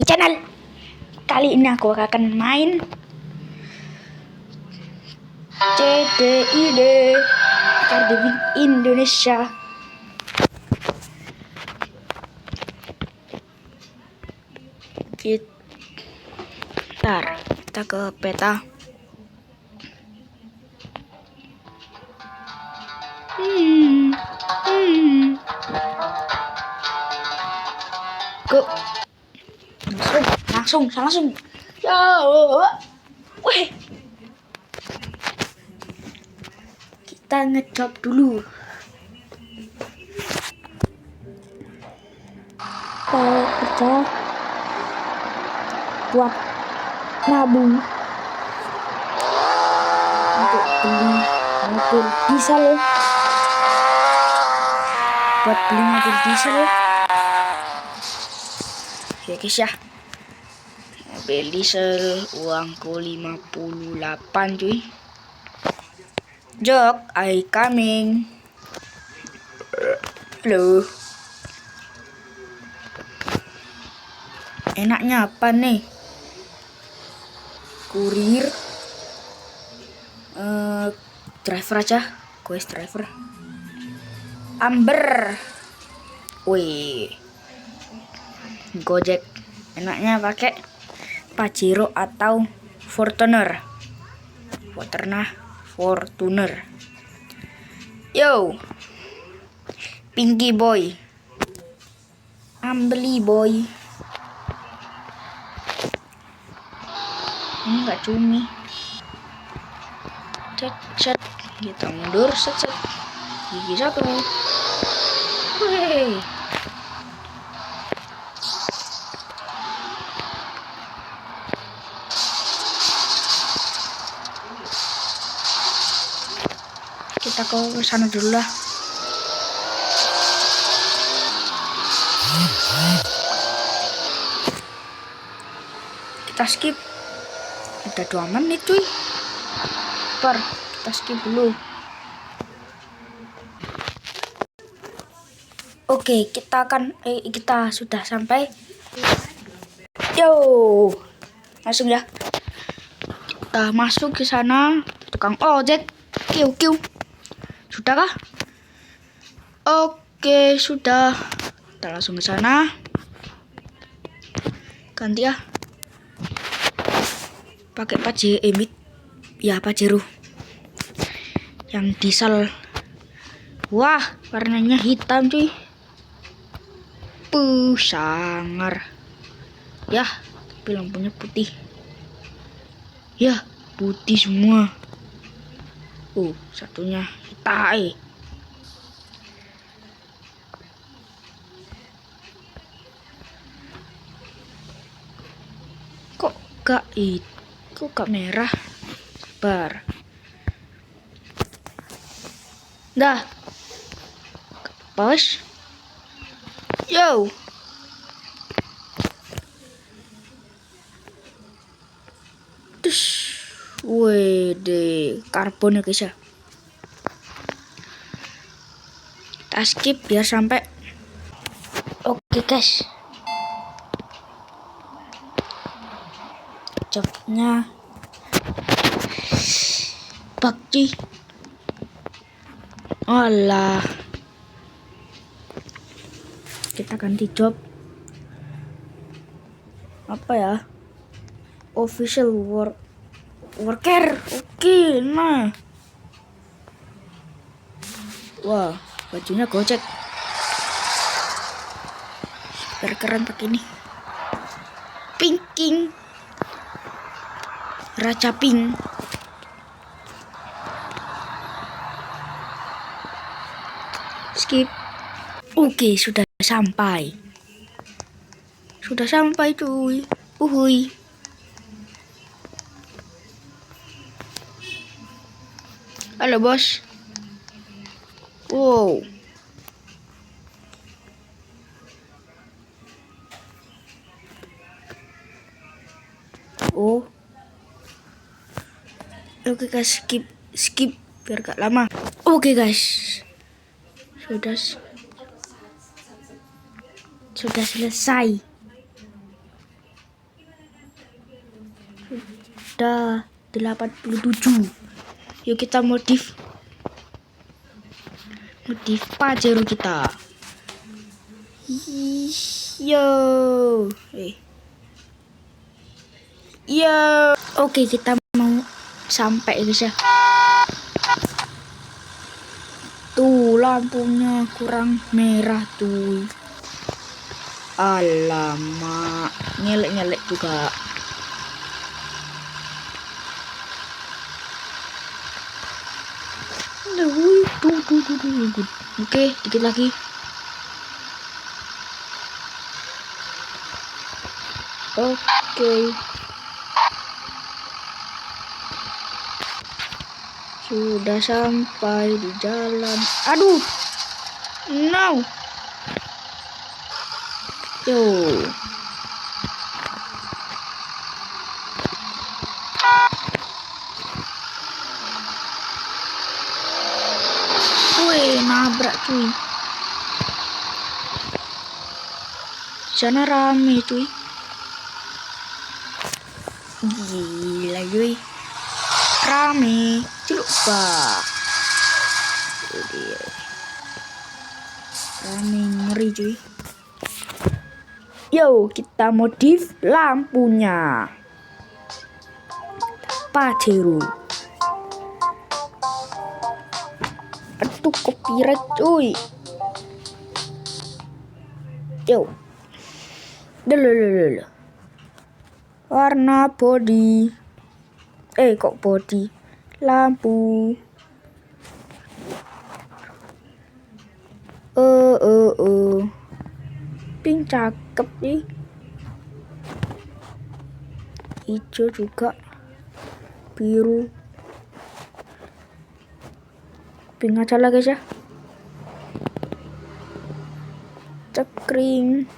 channel. Kali ini aku akan main CDID Cardiff Indonesia. Kita ke peta. Go. Langsung. Ya, weh. Kita ngejob dulu. Kerja buat nabung untuk beli mobil diesel. Oke guys ya, mobil diesel uangku 58 cuy. Jok, I coming. Halo. Enaknya apa nih? Kurir, driver aja, quest driver. Amber, wih, Gojek. Enaknya pakai Pajero atau Fortuner. Yo, Pinky boy, Ambly boy. Ini nggak cumi. Cet, kita mundur, set, gigi satu. Wey. Kita ke sana dulu lah. Kita skip. Udah 2 menit cuy. Kita skip dulu. Oke, kita sudah sampai. Yo, langsung ya. Kita masuk ke sana. Tukang ojek. Kiu. Sudah kah? Oke, sudah. Kita langsung ke sana. Ganti ya. Pakai Pajero yang diesel. Wah, warnanya hitam cuy. Sangar ya, tapi lampunya putih ya, putih semua. Satunya hitam. Kok gak merah? Sabar. Dah. Pause. Yo. Wede, karbon ya guys ya. Kita skip biar sampai. Oke guys. Jobnya bakci. Alah. Kita ganti job. Apa ya? Official worker. Oke, nah. Wah, bajunya Gojek. Super keren pakai ini. Pinking. Raja Pink. Skip. Oke, sudah sampai. Cuy. Uhuy. Halo bos. Wow. Oke guys, skip biar gak lama. Oke guys, sudah selesai. Sudah 87. Yuk kita modif Pajero kita. Yo. Yo. Oke, kita mau sampai guys ya. Tuh lampunya kurang merah tuh. Alamak, nyelek juga. Tuh. Oke, dikit lagi. Oke. Sudah sampai di jalan. Aduh. No. Yo. Wih, nabrak cuy. Sana rame cuy. Gila cuy. Rame. Coba. Rame ngeri cuy. Yo, kita modif lampunya. Pajero. Aduh, copyright cuy. Yo. Dulu. Warna body. Kok body? Lampu. Pink cakep nih. Hijau juga. Biru. Pink aja lah guys ya. Cekring.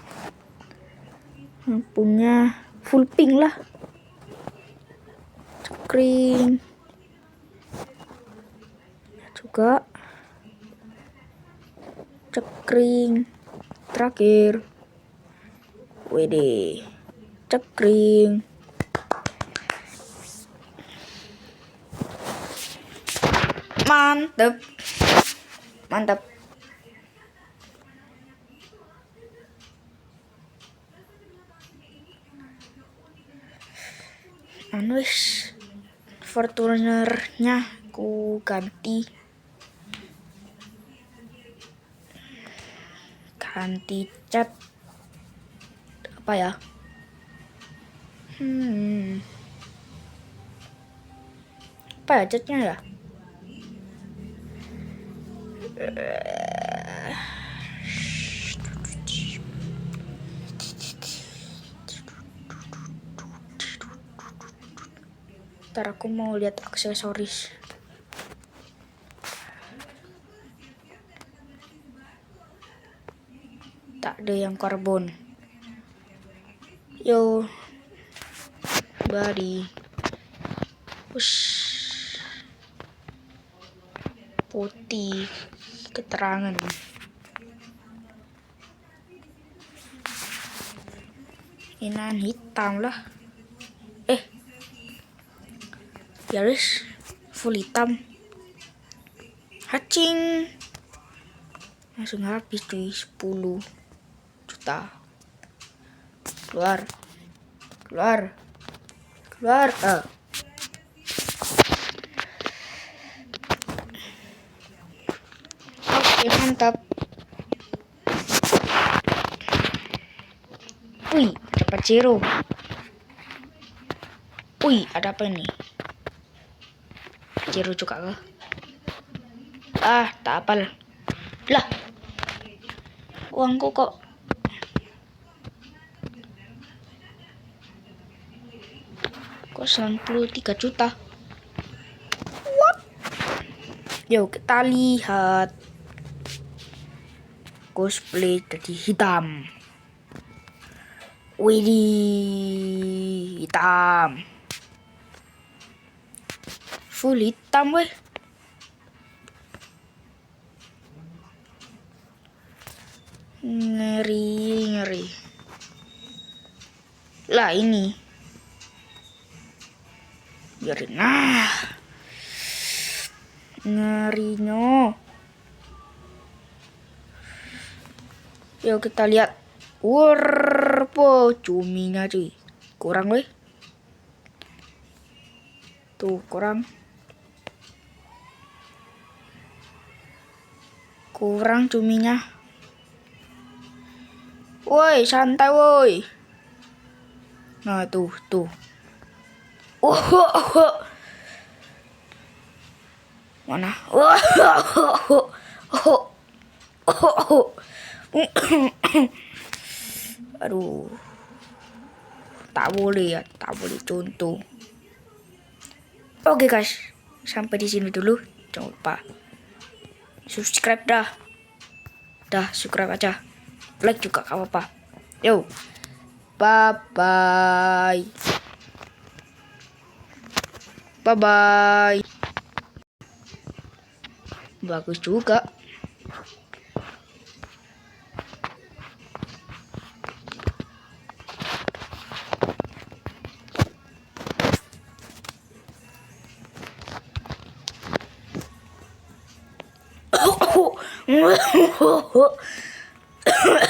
Lampunya full pink lah. Cekring. Juga. Cekring. Terakhir. Wede. Cekring. Mantep. Fortunernya ku ganti cat apa ya? Apa ya catnya ya? Ntar aku mau lihat aksesoris. Tak ada yang karbon. Yo, body. Putih. Keterangan. Inan hitam lah. Yaris full hitam. Hacing. Langsung habis cuy. 10 juta. Keluar. Oke, mantap. Wih, ada Pajero. Wih, ada apa ini? Pajero juga kah? Tak apal. Lah, uangku kok kok 93 juta. What? Yuk kita lihat. Cosplay jadi hitam. Widih, hitam. Full hitam weh. Ngeri. Lah ini. biarin. Nah, ngerinya. Yuk kita lihat. Cuminya cuy. Kurang weh. Tuh, kurang. Kurang cuminya. Woi, santai woi. Nah, tuh. Mana? Aduh. Tak boleh contoh. Oke guys, sampai di sini dulu. Jangan lupa subscribe dah. Subscribe aja. Like juga gak apa-apa. Yo. Bye bye. Bye bye. Bagus juga.